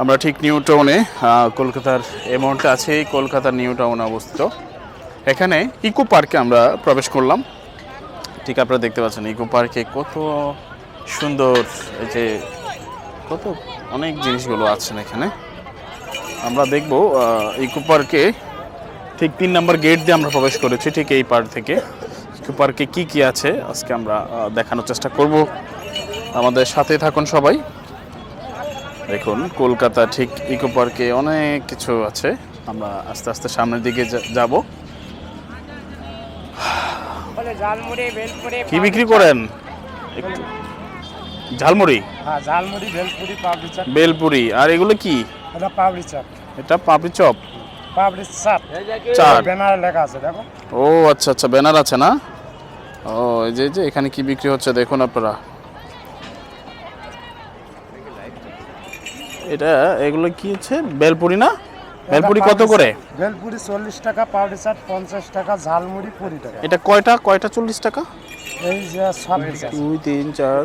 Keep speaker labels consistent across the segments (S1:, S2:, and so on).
S1: আমরা ঠিক নিউ টাউনে কলকাতার এই মুহূর্তে আছি কলকাতার নিউ টাউনে অবস্থিত। এখানে ইকো পার্কে আমরা প্রবেশ করলাম। ঠিক আপনারা দেখতে পাচ্ছেন ইকো পার্কে কত সুন্দর, এই যে কত অনেক জিনিসগুলো আছেন এখানে। আমরা দেখব ইকো পার্কে ঠিক 3 নম্বর গেট দিয়ে আমরা প্রবেশ করেছি, ঠিক এই পার্ক থেকে। ইকো পার্কে কি কি আছে আজকে আমরা দেখানোর চেষ্টা করব। আমাদের সাথে থাকুন সবাই। দেখুন কলকাতা ঠিক ইকো পার্কে অনেক কিছু আছে। আমরা আস্তে আস্তে সামনের দিকে যাব। কি বিক্রি করেন? একটু ঝালমুড়ি।
S2: হ্যাঁ, ঝালমুড়ি, ভেলপুরি, পাপড়ি চাট।
S1: বেলপুরি। আর এগুলো কি?
S2: এটা পাপড়ি চাট।
S1: এটা পাপড়ি চপ।
S2: পাপড়ি চাট।
S1: চাট
S2: ব্যানারে লেখা আছে দেখো।
S1: ও আচ্ছা আচ্ছা, ব্যানার আছে না? ও এই যে এখানে কি বিক্রি হচ্ছে দেখুন আপনারা। এটা এগুলো কি হচ্ছে? বেলপুরি না? বেলপুরি কত করে?
S2: ভেলপুরি 40 টাকা, পাপড়ি চাট 50 টাকা, ঝালমুড়ি 20 টাকা।
S1: এটা কয়টা 40 টাকা?
S2: এই যে 6 পিস আছে।
S1: 2 3 4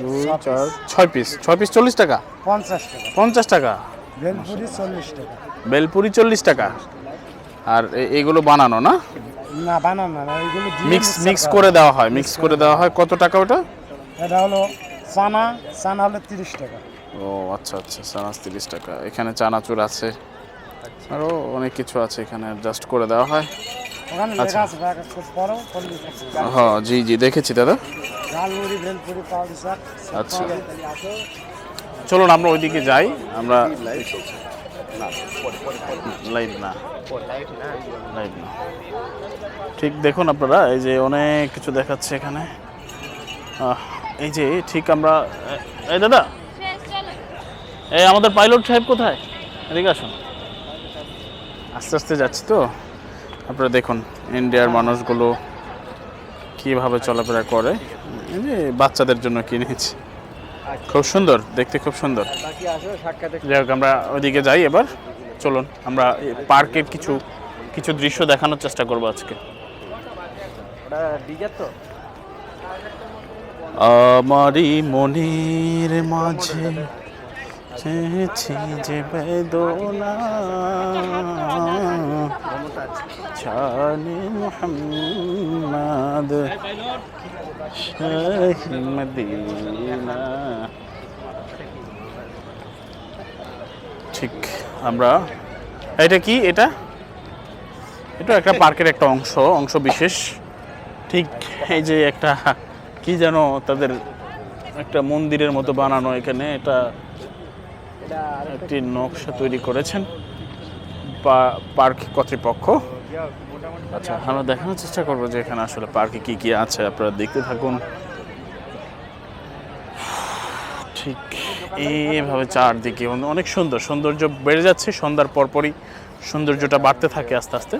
S1: 2 4 6 পিস। 6 পিস 40 টাকা?
S2: 50 টাকা।
S1: 50 টাকা।
S2: ভেলপুরি 40 টাকা।
S1: বেলপুরি 40 টাকা। আর এগুলো বানানো না?
S2: না, বানানো না, এগুলো দিয়ে
S1: মিক্স করে দেওয়া হয়। মিক্স করে দেওয়া হয়। কত টাকা ওটা?
S2: এটা হলো চানা হলো 30 টাকা।
S1: ও আচ্ছা আচ্ছা, চানা 30 টাকা। এখানে চানাচুর আছে, আরও অনেক কিছু আছে এখানে, জাস্ট করে দেওয়া হয়।
S2: ওখানে লেখা আছে পরও 40 টাকা।
S1: হ্যাঁ জি জি, দেখেছি দাদা।
S2: ঝালমুড়ি, ভেলপুরি, পাপড়ি চাট।
S1: আচ্ছা চলুন আমরা ওইদিকে যাই। আমরা লাইভ না, ঠিক দেখুন আপনারা, এই যে অনেক কিছু দেখাচ্ছে এখানে। এই যে ঠিক আমরা, এই দাদা, এই আমাদের পাইলট সাহেব কোথায়? এদিকে আসুন। আস্তে আস্তে যাচ্ছি তো। আপনারা দেখুন ইন্ডিয়ার মানুষগুলো কীভাবে চলাফেরা করে। এই যে বাচ্চাদের জন্য কিনেছি, খুব সুন্দর দেখতে, খুব সুন্দর। যাই হোক আমরা ওইদিকে যাই এবার। চলুন আমরা পার্কের কিছু দৃশ্য দেখানোর চেষ্টা করবো আজকে। আমারই মনের মাঝে চেয়েছি যে বেদনা, জানে মুহাম্মদ শাহ মদিনা। ঠিক আমরা, এটা কি? এটা একটা পার্কের একটা অংশ বিশেষ। ঠিক এই যে একটা কি যেন তাদের একটা মন্দিরের মতো বানানো এখানে। এটা একটি নকশা তৈরি করেছেন পার্ক কর্তৃপক্ষ। আচ্ছা আমরা দেখানোর চেষ্টা করবো যে এখানে আসলে পার্কে কি কি আছে। আপনারা দেখতে থাকুন। ঠিক এইভাবে চারদিকে অনেক সৌন্দর্য বেড়ে যাচ্ছে। সন্ধ্যার পরপরই সৌন্দর্যটা বাড়তে থাকে আস্তে আস্তে।